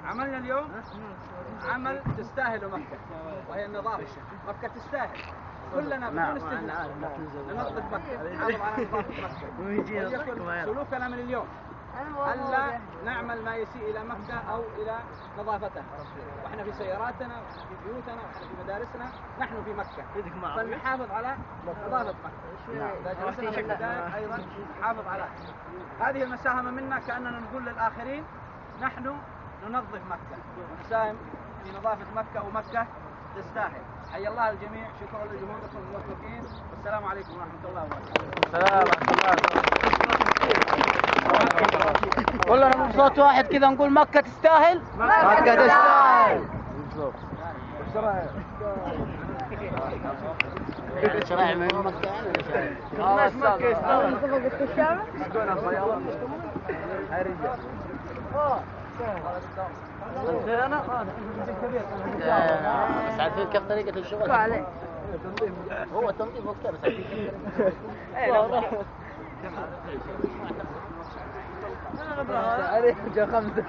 عملنا اليوم عمل تستاهل مكة، وهي النظافة. مكة تستاهل، كلنا بدون استثناء ننظف مكة، نحافظ على نظافة مكة، وليكن سلوكنا من اليوم ألا نعمل ما يسيء إلى مكة أو إلى نظافتها. وإحنا في سياراتنا، وإحنا في بيوتنا، وإحنا في مدارسنا، نحن في مكة، فلنحافظ على نظافة مكة. إذا جلسنا في البداية أيضا نحافظ على هذه المساهمة منا، كأننا نقول للآخرين نحن ننظف مكة ونساهم في نظافة مكة، ومكة تستاهل. حيا الله الجميع، شكرا لجهودكم الموفقين، والسلام عليكم ورحمة الله وبركاته. السلام ورحمة الله. كلنا بصوت واحد كذا نقول مكة تستاهل، مكة تستاهل. شرائع من مكة الناس مكة يستاهل. فوق الشارع يسكنها صيادة بس عارفين كيف طريقة الشغل؟ هو تنظيف وكذا، بس عارفين كيف خمسة.